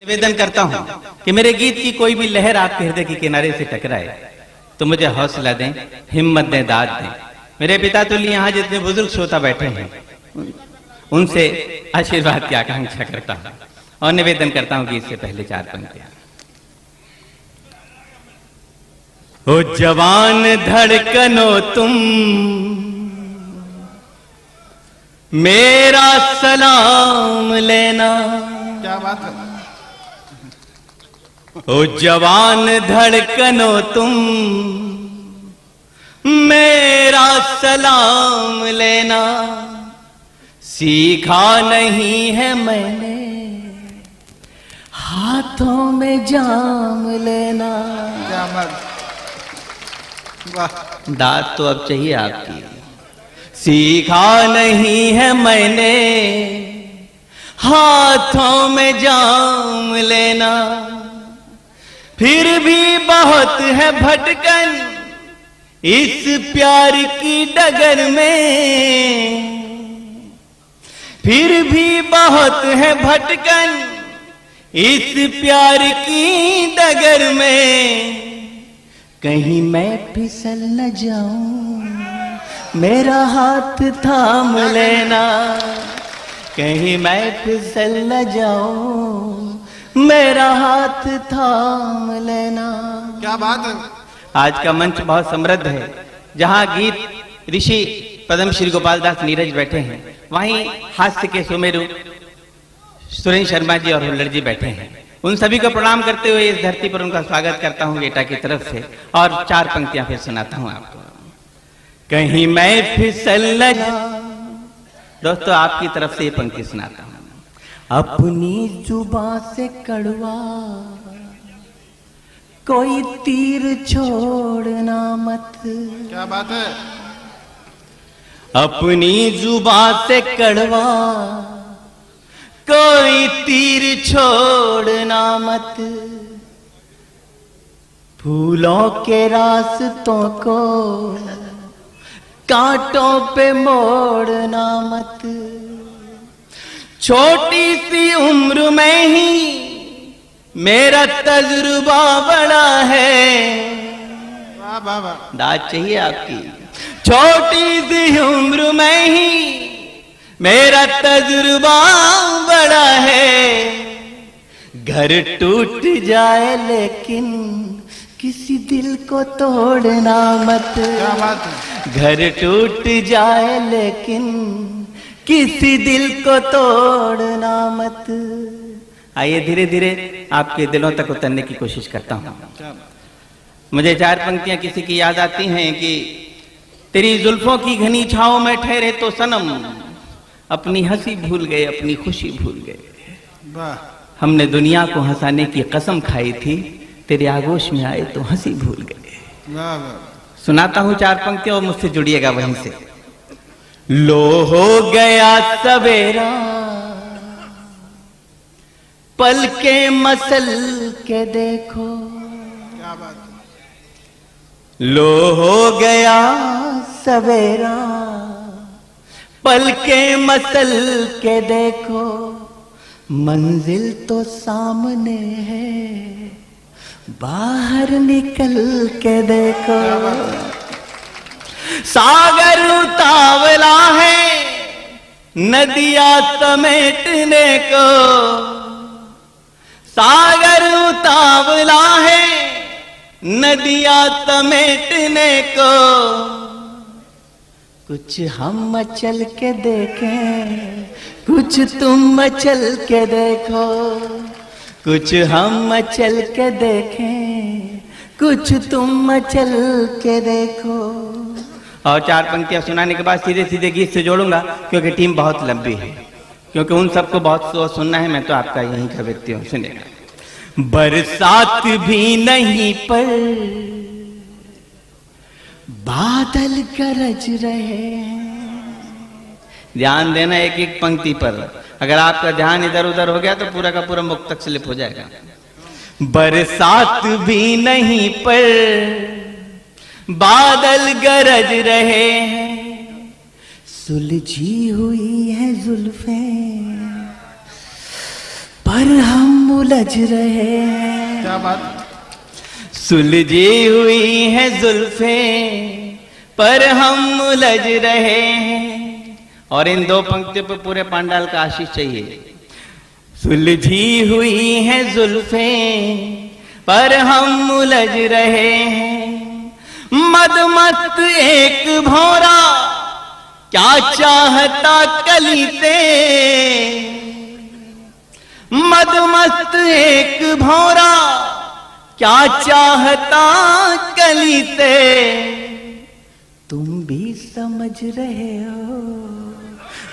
निवेदन करता हूं कि मेरे गीत की कोई भी लहर आपके हृदय के किनारे से टकराए तो मुझे हौसला दें, हिम्मत दें, दाद दें। मेरे पिता तुल्य यहाँ जितने बुजुर्ग श्रोता बैठे हैं उनसे आशीर्वाद की आकांक्षा करता हूं और निवेदन करता हूं गीत से पहले चार पंक्तियां। ओ जवान धड़कनो तुम मेरा सलाम लेना। क्या बात है। ओ जवान धड़कनो तुम मेरा सलाम लेना। सीखा नहीं है मैंने हाथों में जाम लेना। क्या बात। वाह। दाद तो अब चाहिए आपकी। सीखा नहीं है मैंने हाथों में जाम लेना। फिर भी बहुत है भटकन इस प्यार की डगर में। फिर भी बहुत है भटकन इस प्यार की डगर में। कहीं मैं फिसल न जाऊं मेरा हाथ थाम लेना। कहीं मैं फिसल न जाऊं मेरा हाथ थाम लेना। क्या बात है। आज का मंच बहुत समृद्ध है। जहां गीत ऋषि पद्म श्री गोपाल दास नीरज बैठे हैं, वहीं हास्य के सुमेरु सुरेंद्र शर्मा जी और हुल्लड़ जी बैठे हैं। उन सभी को प्रणाम करते हुए इस धरती पर उनका स्वागत करता हूं बेटा की तरफ से और चार पंक्तियां फिर सुनाता हूं आपको। कहीं मैं फिसल न जाऊं। दोस्तों आपकी तरफ से ये पंक्ति सुनाता हूं। अपनी जुबान से कड़वा कोई तीर छोड़ना मत। क्या बात है। अपनी जुबान से कड़वा कोई तीर छोड़ना मत। फूलों के रास्तों को कांटों पे मोड़ना मत। छोटी सी उम्र में ही मेरा तजुर्बा बड़ा है। वाह वाह वाह। दाद चाहिए आपकी। छोटी सी उम्र में ही मेरा तजुर्बा बड़ा है। घर टूट जाए लेकिन किसी दिल को तोड़ना मत। क्या बात है। घर टूट जाए लेकिन किसी दिल को तोड़ना मत। आइए धीरे धीरे आपके दिलों तक उतरने की कोशिश करता हूं। मुझे चार पंक्तियां किसी की याद आती हैं कि तेरी जुल्फों की घनी छाओं में ठहरे तो सनम अपनी हंसी भूल गए, अपनी खुशी भूल गए। वाह। हमने दुनिया को हंसाने की कसम खाई थी, तेरे आगोश में आए तो हंसी भूल गए। वाह वाह। सुनाता हूं चार पंक्तियां और मुझसे जुड़िएगा वहीं से। लो हो गया सवेरा पल के मसल के देखो। क्या बात है। लो हो गया सवेरा पल के मसल के देखो। मंजिल तो सामने है बाहर निकल के देखो। सागर उतावला है नदियां समेटने को। सागर उतावला है नदियां समेटने को। कुछ हम मचल के देखें कुछ तुम मचल के देखो। कुछ हम मचल के देखें कुछ तुम मचल के देखो। और चार पंक्तियां सुनाने के बाद सीधे सीधे गीत से जोड़ूंगा क्योंकि टीम बहुत लंबी है, क्योंकि उन सबको बहुत सुनना है। मैं तो आपका यहीं का व्यक्ति हूं, सुनेगा। बरसात भी नहीं पर बादल गरज रहे हैं। ध्यान देना एक एक पंक्ति पर। अगर आपका ध्यान इधर उधर हो गया तो पूरा का पूरा मुक्तक स्लिप हो जाएगा। बरसात भी नहीं पर बादल गरज रहे हैं। सुलझी हुई है जुल्फें पर हम उलझ रहे हैं। क्या बात, सुलझी हुई है जुल्फे पर हम उलझ रहे हैं। और इन दो पंक्तियों पर पूरे पंडाल का आशीष चाहिए। सुलझी हुई है जुल्फे पर हम उलझ रहे हैं। मदमस्त एक भौरा क्या चाहता कलीते, मदमस्त एक भौरा क्या चाहता कलीते। तुम भी समझ रहे हो,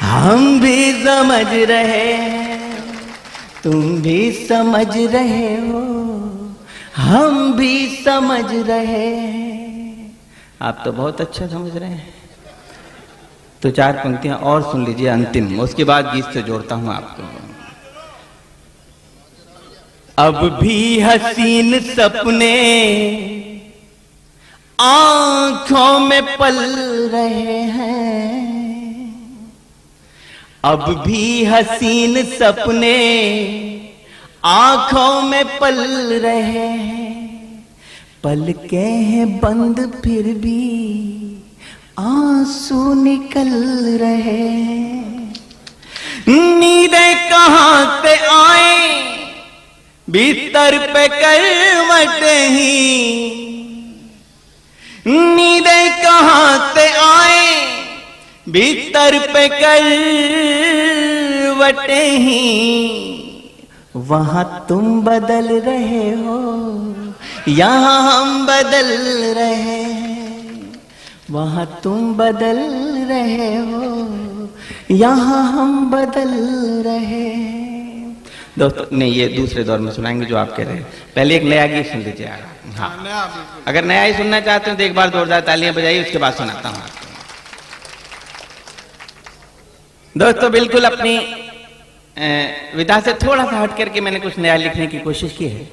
हम भी समझ रहे हैं। तुम भी समझ रहे हो, हम भी समझ रहे हैं। आप तो बहुत अच्छा समझ रहे हैं। तो चार पंक्तियां और सुन लीजिए अंतिम, उसके बाद गीत से जोड़ता हूं आपको। अब भी हसीन सपने आंखों में पल रहे हैं। अब भी हसीन सपने आंखों में पल रहे हैं। पलकें हैं बंद फिर भी आंसू निकल रहे हैं। नींदें कहां से आए बिस्तर पे करवटें ही। नींदें कहां से आए बिस्तर पे करवटें ही। वहां तुम बदल रहे हो, यहां हम बदल रहे हैं। वहां तुम बदल रहे हो, यहां हम बदल रहे हैं। दोस्तों नहीं, ये दूसरे दौर में सुनाएंगे जो आप कह रहे हैं। पहले एक नया गीत सुन लीजिए आप। हाँ, नया बिल्कुल। अगर नया ही सुनना चाहते हो तो एक बार जोरदार तालियां बजाइए, उसके बाद सुनाता हूं आपको। दोस्तों बिल्कुल अपनी विधा से थोड़ा सा हट करके मैंने कुछ नया लिखने की कोशिश की है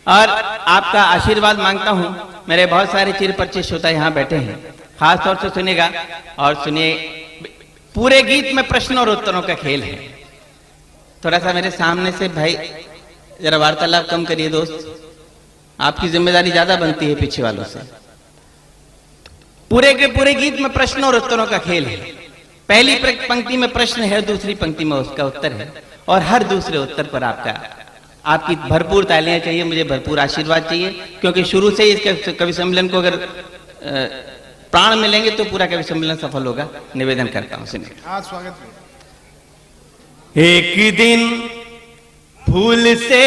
और आपका आशीर्वाद मांगता हूं। मेरे बहुत सारे चिर परिचित श्रोता यहाँ बैठे हैं, खास तौर से सुनिएगा और सुनिए। पूरे गीत में प्रश्न और उत्तरों का खेल है। थोड़ा सा मेरे सामने से भाई जरा वार्तालाप कम करिए दोस्त, आपकी जिम्मेदारी ज्यादा बनती है पीछे वालों से। पूरे के पूरे गीत में प्रश्न और उत्तरों का खेल है। पहली पंक्ति में प्रश्न है, दूसरी पंक्ति में उसका उत्तर है और हर दूसरे उत्तर पर आपकी भरपूर तालियां चाहिए, मुझे भरपूर आशीर्वाद चाहिए। क्योंकि शुरू से ही इस कवि सम्मेलन को अगर प्राण मिलेंगे तो पूरा कवि सम्मेलन सफल होगा। निवेदन करता हूं, सुनिए। हाँ, स्वागत है। एक दिन फूल से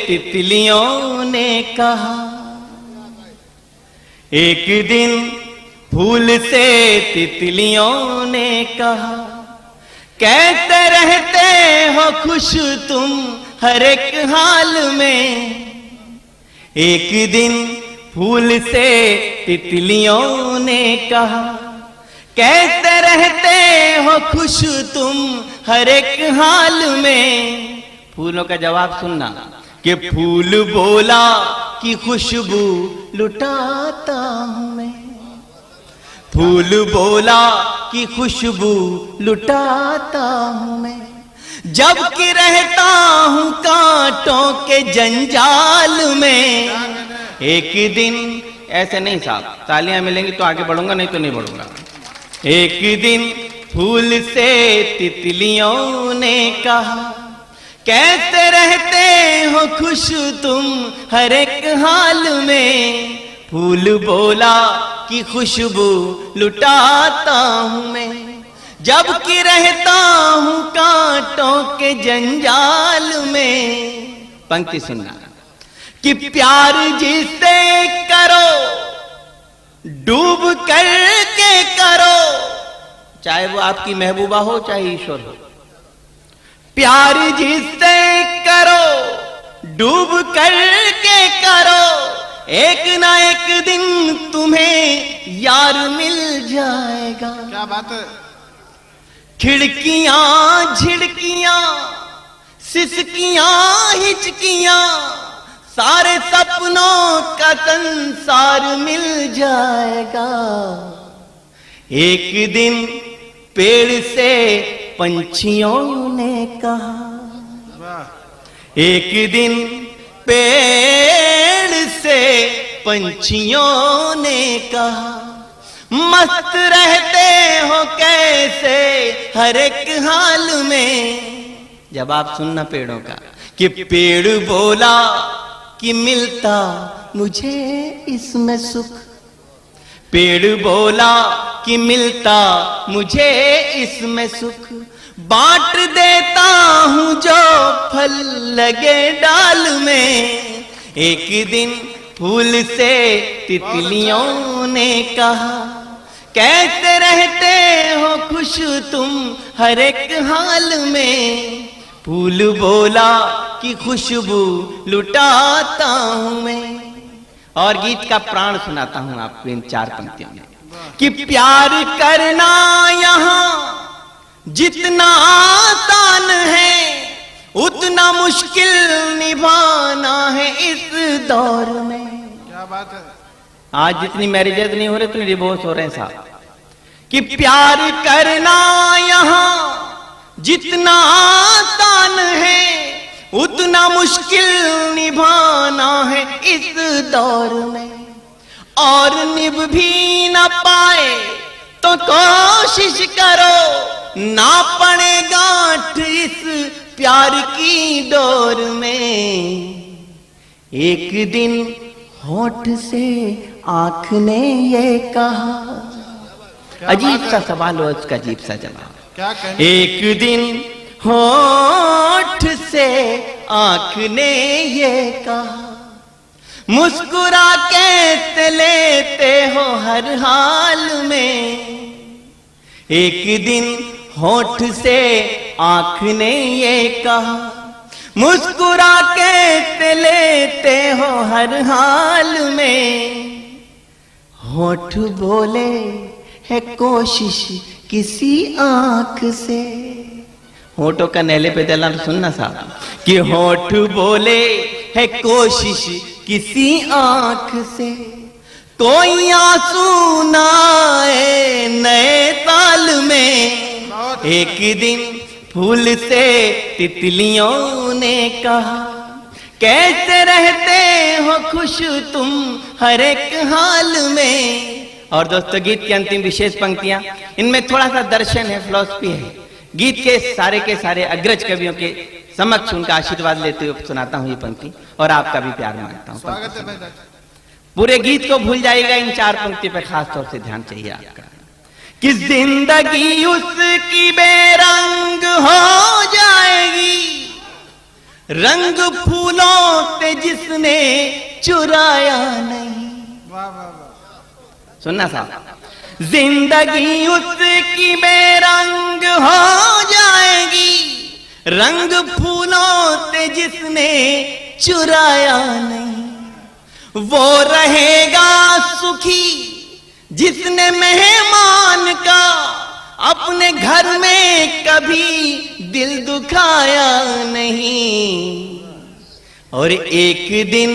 तितलियों ने कहा, एक दिन फूल से तितलियों ने कहा, कैसे रहते हो खुश तुम हर एक हाल में। एक दिन फूल से तितलियों ने कहा, कैसे रहते हो खुश तुम हर एक हाल में। फूलों का जवाब सुनना कि फूल बोला कि खुशबू लुटाता हूं मैं। फूल बोला कि खुशबू लुटाता हूं मैं, जबकि रहता हूं कांटों के जंजाल में। एक दिन ऐसे नहीं साहब, तालियां मिलेंगी तो आगे बढ़ूंगा, नहीं तो नहीं बढ़ूंगा। एक दिन फूल से तितलियों ने कहा, कैसे रहते हो खुश तुम हर एक हाल में। फूल बोला कि खुशबू लुटाता हूं मैं, जबकि रहता हूं कांटों के जंजाल में। पंक्ति सुनना कि प्यार जिसे करो डूब करके करो, चाहे वो आपकी महबूबा हो चाहे ईश्वर हो। प्यार जिसे करो डूब करके करो, एक ना एक दिन तुम्हें यार मिल जाएगा। क्या बात है। खिड़कियां झिड़कियां सिसकियां हिचकियां, सारे सपनों का संसार मिल जाएगा। एक दिन पेड़ से पंछियों ने कहा, वाह। एक दिन पेड़ से पंछियों ने कहा, मस्त रहते हो कैसे हर एक हाल में। जवाब सुनना पेड़ों का कि पेड़ बोला कि मिलता मुझे इसमें सुख। पेड़ बोला कि मिलता मुझे इसमें सुख, बांट देता हूं जो फल लगे डाल में। एक दिन फूल से तितलियों ने कहा, कैसे रहते हो खुश तुम हर एक हाल में। फूल बोला कि खुशबू लुटाता हूं मैं। और गीत का प्राण सुनाता हूं आपको इन 4 पंक्तियों में कि प्यार करना यहां जितना आसान है, उतना मुश्किल निभाना है इस दौर में। क्या बात है। आज जितनी मैरिजेज नहीं हो रहे उतने डिवोर्स हो रहे हैं साहब। कि प्यार करना यहां जितना आसान है, उतना मुश्किल निभाना है इस दौर में। और निभ भी न पाए तो कोशिश करो, ना पड़े गांठ इस प्यार की डोर में। एक दिन होठ से आंख ने ये कहा, अजीब सा सवाल हो उसका अजीब सा जवाब। क्या कहने? एक दिन होठ से आंख ने ये कहा, मुस्कुरा के लेते हो हर हाल में। एक दिन होठ से आंख ने ये कहा, मुस्कुरा के लेते हो हर हाल में। होठ बोले है कोशिश किसी आंख से। होठों का नैले पे दला सुनना साहब कि होठ बोले है कोशिश किसी आंख से, कोई आंसू ना आए नए ताल में। एक दिन फूल से तितलियों ने कहा, कैसे रहते हो खुश तुम हर एक हाल में। और दोस्तों गीत की अंतिम विशेष पंक्तियां, इनमें थोड़ा सा दर्शन है, फिलॉसफी है। गीत के सारे अग्रज कवियों के समक्ष उनका आशीर्वाद लेते हुए सुनाता हूं ये पंक्ति, और आपका भी प्यार मांगता हूं। स्वागत है भाई। पूरे गीत को भूल जाएगा, इन 4 पंक्ति पे खास तौर से ध्यान चाहिए आपका। कि जिंदगी उसकी बेरंग हो जाएगी, रंग फूलों से जिसने चुराया नहीं। वाह वाह वाह। सुनना साहब, जिंदगी उसकी बेरंग हो जाएगी, रंग फूलों से जिसने चुराया नहीं। वो रहेगा सुखी जिसने मेहमान का अपने घर में कभी दिल दुखाया नहीं। और एक दिन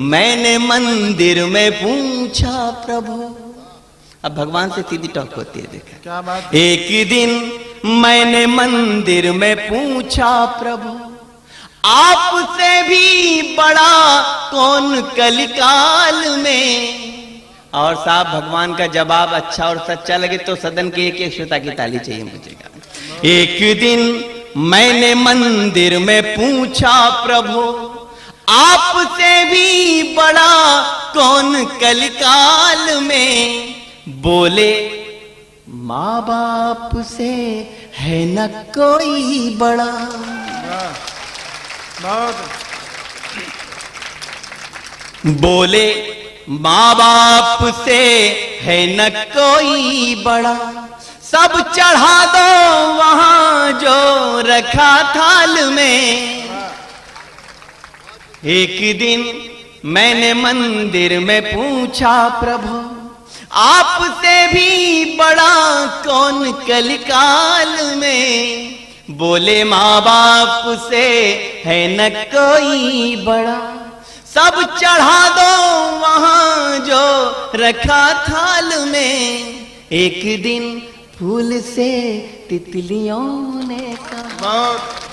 मैंने मंदिर में पूछा प्रभु, अब भगवान से सीधी टॉक होती है, देखा क्या बात। एक दिन मैंने मंदिर में पूछा प्रभु, आपसे भी बड़ा कौन कलिकाल में। और साहब भगवान का जवाब अच्छा और सच्चा लगे तो सदन के एक एक श्रोता की ताली चाहिए मुझे। एक दिन मैंने मंदिर में पूछा प्रभु, आपसे भी बड़ा कौन कलिकाल में। बोले माँ बाप से है न कोई बड़ा। बहुत। बोले माँ बाप से है न कोई बड़ा, सब चढ़ा दो वहां जो रखा थाल में। एक दिन मैंने मंदिर में पूछा प्रभु, आपसे भी बड़ा कौन कलिकाल में। बोले माँ बाप से है न कोई बड़ा, सब चढ़ा दो वहां जो रखा थाल में। एक दिन फूल से तितलियों ने कहा। बहुत।